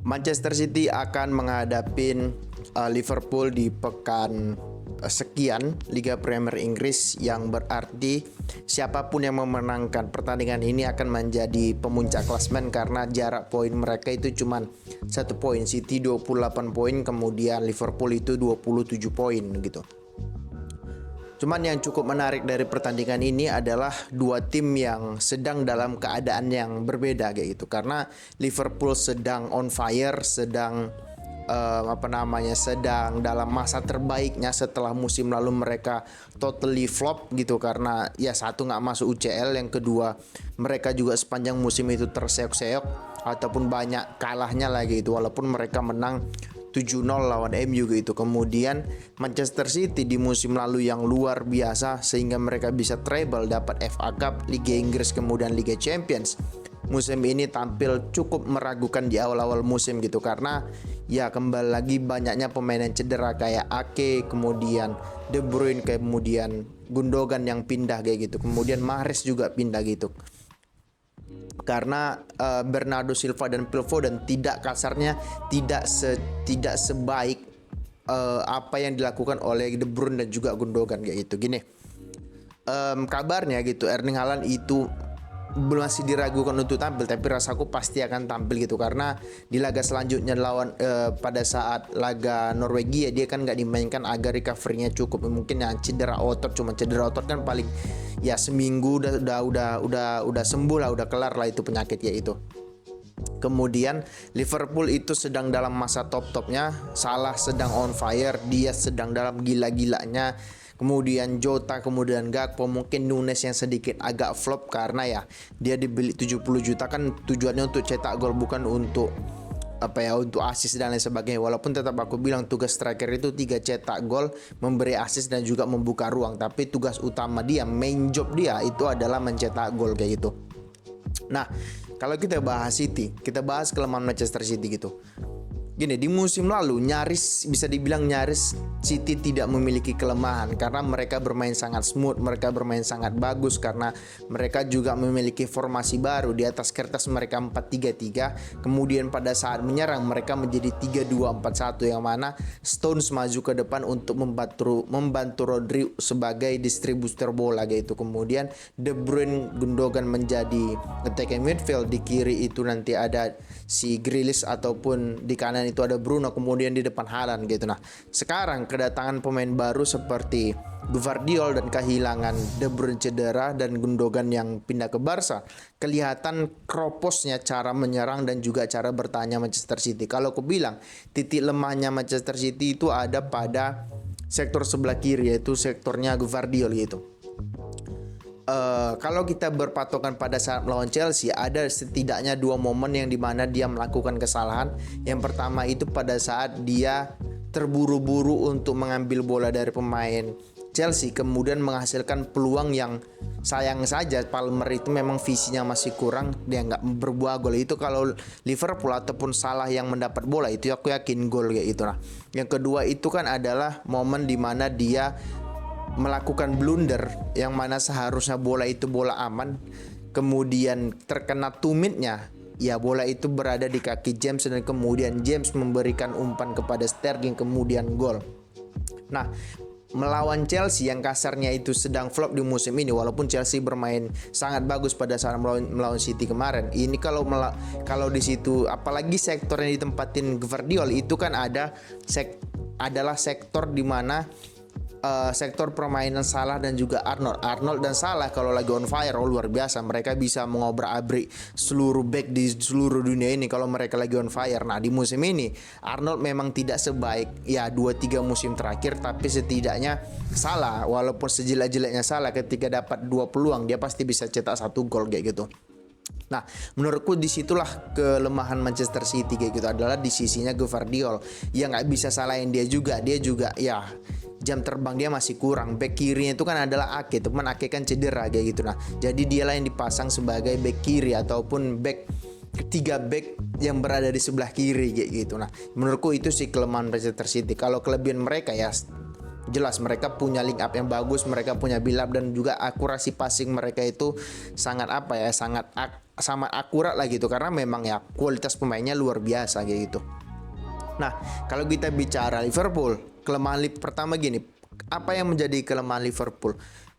Manchester City akan menghadapi Liverpool di pekan sekian Liga Premier Inggris, yang berarti siapapun yang memenangkan pertandingan ini akan menjadi pemuncak klasemen karena jarak poin mereka itu cuma 1 poin. City 28 poin, kemudian Liverpool itu 27 poin gitu. Cuman yang cukup menarik dari pertandingan ini adalah dua tim yang sedang dalam keadaan yang berbeda kayak gitu. Karena Liverpool sedang on fire, sedang sedang dalam masa terbaiknya setelah musim lalu mereka totally flop gitu, karena ya satu nggak masuk UCL, yang kedua mereka juga sepanjang musim itu terseok-seok ataupun banyak kalahnya lagi itu, walaupun mereka menang 7-0 lawan MU gitu. Kemudian Manchester City di musim lalu yang luar biasa sehingga mereka bisa treble, dapat FA Cup, Liga Inggris, kemudian Liga Champions. Musim ini tampil cukup meragukan di awal-awal musim gitu, karena ya kembali lagi banyaknya pemain yang cedera kayak Ake, kemudian De Bruyne, kemudian Gundogan yang pindah kayak gitu, kemudian Mahrez juga pindah gitu. Karena Bernardo Silva dan Phil Foden tidak sebaik apa yang dilakukan oleh De Bruyne dan juga Gundogan kayak gitu. Gini, kabarnya gitu Erling Haaland itu masih diragukan untuk tampil, tapi rasaku pasti akan tampil gitu, karena di laga selanjutnya lawan pada saat laga Norwegia dia kan nggak dimainkan agar recovery-nya cukup. Mungkin yang cedera otot, cuma cedera otot kan paling ya seminggu udah sembuh lah, udah kelar lah itu penyakit ya itu. Kemudian Liverpool itu sedang dalam masa top-topnya, Salah sedang on fire, dia sedang dalam gila-gilanya. Kemudian Jota, kemudian Gakpo, mungkin Nunes yang sedikit agak flop karena ya dia dibeli 70 juta kan tujuannya untuk cetak gol, bukan untuk untuk assist dan lain sebagainya. Walaupun tetap aku bilang tugas striker itu 3 cetak gol, memberi assist dan juga membuka ruang, tapi tugas utama dia, main job dia itu adalah mencetak gol kayak gitu. Nah, kalau kita bahas City, kita bahas kelemahan Manchester City gitu. Gini, di musim lalu bisa dibilang nyaris City tidak memiliki kelemahan karena mereka bermain sangat smooth, mereka bermain sangat bagus karena mereka juga memiliki formasi baru. Di atas kertas mereka 4-3-3, kemudian pada saat menyerang mereka menjadi 3-2-4-1, yang mana Stones maju ke depan untuk membantu Rodri sebagai distributor bola gitu. Kemudian De Bruyne, Gundogan menjadi attacking midfield, di kiri itu nanti ada si Grealish ataupun di kanan itu ada Bruno, kemudian di depan Haaland gitu. Nah, sekarang kedatangan pemain baru seperti Gvardiol dan kehilangan De Bruyne cedera dan Gundogan yang pindah ke Barca, kelihatan kroposnya cara menyerang dan juga cara bertanya Manchester City. Kalau aku bilang titik lemahnya Manchester City itu ada pada sektor sebelah kiri, yaitu sektornya Gvardiol gitu. Kalau kita berpatokan pada saat melawan Chelsea, ada setidaknya 2 momen yang dimana dia melakukan kesalahan. Yang pertama itu pada saat dia terburu-buru untuk mengambil bola dari pemain Chelsea, kemudian menghasilkan peluang yang sayang saja Palmer itu memang visinya masih kurang, dia nggak berbuah gol. Itu kalau Liverpool ataupun Salah yang mendapat bola itu aku yakin gol kayak itu. Nah, yang kedua itu kan adalah momen dimana dia melakukan blunder, yang mana seharusnya bola itu bola aman, kemudian terkena tumitnya, ya bola itu berada di kaki James dan kemudian James memberikan umpan kepada Sterling, kemudian gol. Nah, melawan Chelsea yang kasarnya itu sedang flop di musim ini, walaupun Chelsea bermain sangat bagus pada saat melawan City kemarin. Ini kalau di situ, apalagi sektor yang ditempatin Gvardiol itu kan adalah sektor di mana sektor permainan Salah dan juga Arnold dan Salah kalau lagi on fire luar biasa. Mereka bisa mengobrak-abrik seluruh back di seluruh dunia ini kalau mereka lagi on fire. Nah, di musim ini Arnold memang tidak sebaik ya 2-3 musim terakhir, tapi setidaknya Salah, walaupun sejelek-jeleknya Salah, ketika dapat 2 peluang dia pasti bisa cetak 1 gol kayak gitu. Nah, menurutku disitulah kelemahan Manchester City kayak gitu, adalah di sisinya Gvardiol yang nggak bisa salahin dia juga ya jam terbang dia masih kurang. Back kirinya itu kan adalah Ake, teman Ake kan cedera kayak gitu. Nah, jadi dialah yang dipasang sebagai back kiri ataupun back ketiga back yang berada di sebelah kiri kayak gitu. Nah, menurutku itu sih kelemahan Manchester City. Kalau kelebihan mereka ya jelas mereka punya link up yang bagus, mereka punya build up dan juga akurasi passing mereka itu sangat sama akurat lah gitu, karena memang ya kualitas pemainnya luar biasa kayak gitu. Nah, kalau kita bicara Liverpool, kelemahan pertama gini, apa yang menjadi kelemahan Liverpool?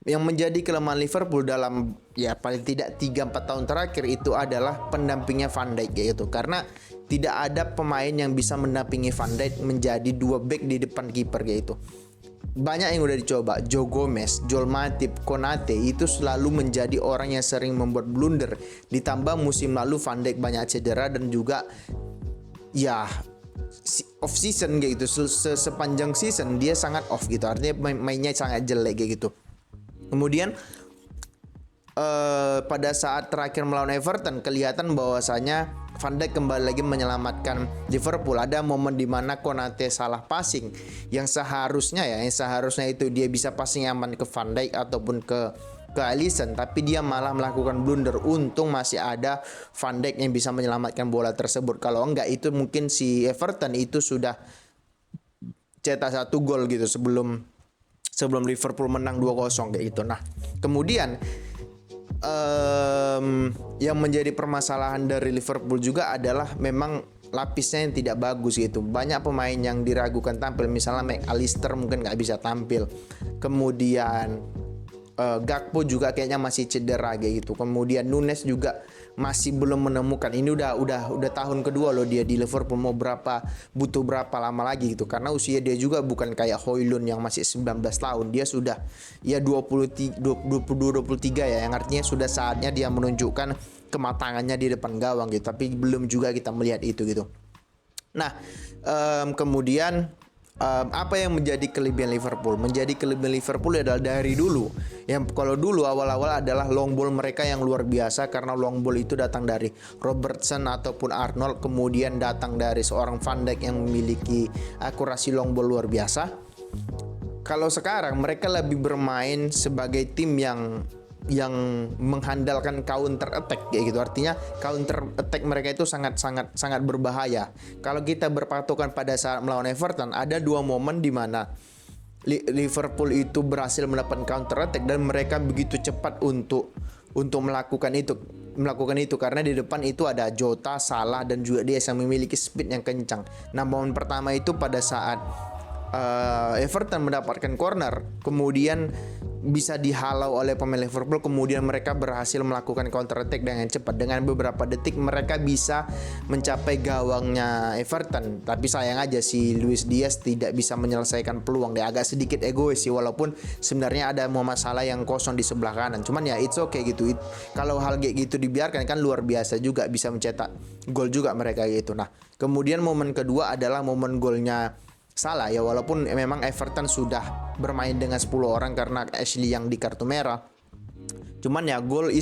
Yang menjadi kelemahan Liverpool dalam ya paling tidak 3-4 tahun terakhir itu adalah pendampingnya Van Dijk gitu. Karena tidak ada pemain yang bisa mendampingi Van Dijk menjadi 2 back di depan kiper gitu. Banyak yang udah dicoba, Joe Gomez, Joel Matip, Konate itu selalu menjadi orang yang sering membuat blunder. Ditambah musim lalu Van Dijk banyak cedera dan juga ya off season kayak gitu, sepanjang season dia sangat off gitu, artinya mainnya sangat jelek kayak gitu. Kemudian pada saat terakhir melawan Everton kelihatan bahwasanya Van Dijk kembali lagi menyelamatkan Liverpool. Ada momen di mana Konate salah passing yang seharusnya itu dia bisa passing aman ke Van Dijk ataupun ke Alisson, tapi dia malah melakukan blunder. Untung masih ada Van Dijk yang bisa menyelamatkan bola tersebut. Kalau enggak itu mungkin si Everton itu sudah cetak 1 gol gitu sebelum Liverpool menang 2-0 kayak gitu. Nah, kemudian yang menjadi permasalahan dari Liverpool juga adalah memang lapisnya yang tidak bagus gitu. Banyak pemain yang diragukan tampil, misalnya McAllister mungkin nggak bisa tampil. Kemudian Gakpo juga kayaknya masih cedera kayak gitu. Kemudian Nunes juga masih belum menemukan. Ini udah tahun kedua loh dia di Liverpool, butuh berapa lama lagi gitu. Karena usia dia juga bukan kayak Højlund yang masih 19 tahun. Dia sudah ya 22 23 ya, yang artinya sudah saatnya dia menunjukkan kematangannya di depan gawang gitu. Tapi belum juga kita melihat itu gitu. Nah, kemudian apa yang menjadi kelebihan Liverpool? Menjadi kelebihan Liverpool adalah dari dulu. Yang kalau dulu awal-awal adalah long ball mereka yang luar biasa, karena long ball itu datang dari Robertson ataupun Arnold, kemudian datang dari seorang Van Dijk yang memiliki akurasi long ball luar biasa. Kalau sekarang mereka lebih bermain sebagai tim yang mengandalkan counter attack kayak gitu. Artinya counter attack mereka itu sangat berbahaya. Kalau kita berpatokan pada saat melawan Everton, ada 2 momen di mana Liverpool itu berhasil mendapatkan counter attack dan mereka begitu cepat untuk melakukan itu karena di depan itu ada Jota, Salah dan juga dia yang memiliki speed yang kencang. Nah, momen pertama itu pada saat Everton mendapatkan corner, kemudian bisa dihalau oleh pemain Liverpool, kemudian mereka berhasil melakukan counter attack dengan cepat. Dengan beberapa detik mereka bisa mencapai gawangnya Everton, tapi sayang aja si Luis Diaz tidak bisa menyelesaikan peluang. Dia agak sedikit egois sih, walaupun sebenarnya ada masalah yang kosong di sebelah kanan. Cuman ya it's okay gitu. Kalau hal kayak gitu dibiarkan kan luar biasa juga, bisa mencetak gol juga mereka gitu. Nah, kemudian momen kedua adalah momen golnya Salah ya, walaupun memang Everton sudah bermain dengan 10 orang karena Ashley yang di kartu merah. Cuman ya gol ya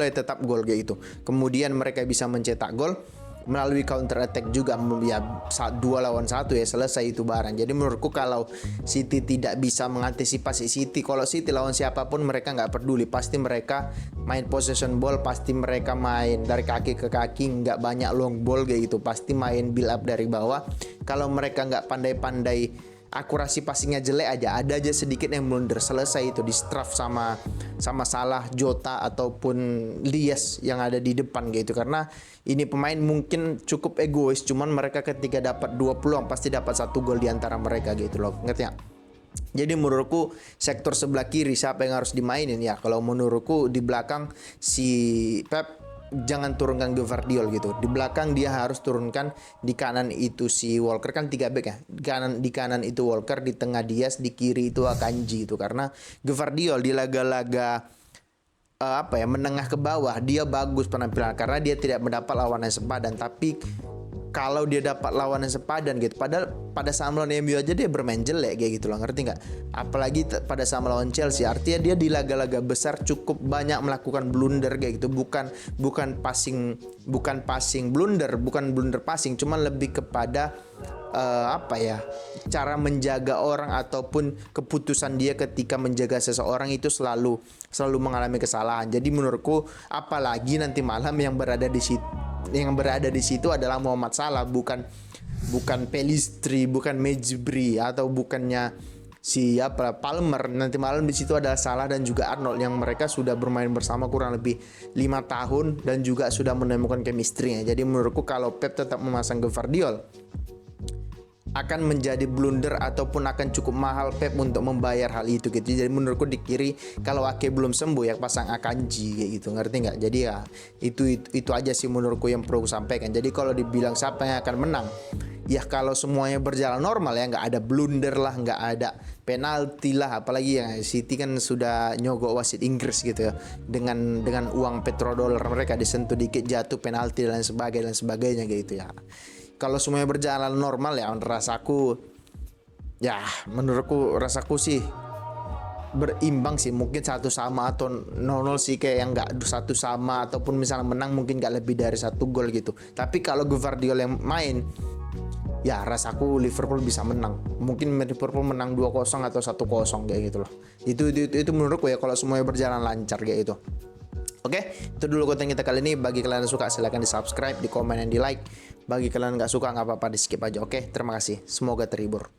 tetap gol kayak gitu. Kemudian mereka bisa mencetak gol melalui counter attack juga ya, 2 lawan 1 ya, selesai itu barang. Jadi menurutku kalau City tidak bisa mengantisipasi kalau City lawan siapapun mereka nggak peduli, pasti mereka main possession ball, pasti mereka main dari kaki ke kaki, nggak banyak long ball kayak gitu, pasti main build up dari bawah. Kalau mereka nggak pandai-pandai, akurasi passingnya jelek aja, ada aja sedikit yang blunder, selesai itu di strafe sama Salah, Jota ataupun Diaz yang ada di depan gitu. Karena ini pemain mungkin cukup egois, cuman mereka ketika dapat 2 peluang pasti dapat 1 gol di antara mereka gitu loh, ngerti ya? Jadi menurutku sektor sebelah kiri siapa yang harus dimainin ya? Kalau menurutku di belakang si Pep jangan turunkan Gvardiol gitu. Di belakang dia harus turunkan, di kanan itu si Walker, kan 3 back ya. Di kanan itu Walker, di tengah Diaz, di kiri itu Akanji itu. Karena Gvardiol di laga-laga menengah ke bawah dia bagus penampilan karena dia tidak mendapat lawan yang sepadan. Tapi kalau dia dapat lawan yang sepadan gitu, padahal pada saat melawan MU aja dia bermain jelek kayak gitu loh, ngerti nggak? Apalagi pada saat melawan Chelsea, artinya dia di laga-laga besar cukup banyak melakukan blunder kayak gitu, bukan blunder passing, cuman lebih kepada cara menjaga orang ataupun keputusan dia ketika menjaga seseorang itu selalu mengalami kesalahan. Jadi menurutku apalagi nanti malam yang berada di situ adalah Muhammad Salah, bukan Pelistri, bukan Mejbri, atau bukannya siapa Palmer, nanti malam di situ ada Salah dan juga Arnold yang mereka sudah bermain bersama kurang lebih 5 tahun dan juga sudah menemukan chemistry-nya. Jadi menurutku kalau Pep tetap memasang Gvardiol akan menjadi blunder ataupun akan cukup mahal Pep untuk membayar hal itu gitu. Jadi menurutku di kiri kalau Ake belum sembuh ya pasang Akanji kayak gitu, ngerti nggak? Jadi ya itu aja sih menurutku yang perlu sampaikan. Jadi kalau dibilang siapa yang akan menang, ya kalau semuanya berjalan normal ya, nggak ada blunder lah, nggak ada penalti lah, apalagi ya City kan sudah nyogok wasit Inggris gitu ya, dengan uang petrodollar mereka disentuh dikit jatuh penalti dan sebagainya gitu ya. Kalau semuanya berjalan normal ya menurutku rasaku sih berimbang sih, mungkin 1-1 atau 0-0 sih, kayak yang nggak 1-1 ataupun misalnya menang mungkin nggak lebih dari 1 gol gitu. Tapi kalau Gvardiol yang main ya rasaku Liverpool bisa menang. Mungkin Liverpool menang 2-0 atau 1-0 kayak gitu loh. Itu menurutku ya kalau semuanya berjalan lancar kayak gitu. Oke, itu dulu konten kita kali ini. Bagi kalian yang suka silahkan di subscribe, di komen, dan di like. Bagi kalian yang nggak suka nggak apa-apa, di skip aja. Oke, terima kasih. Semoga terhibur.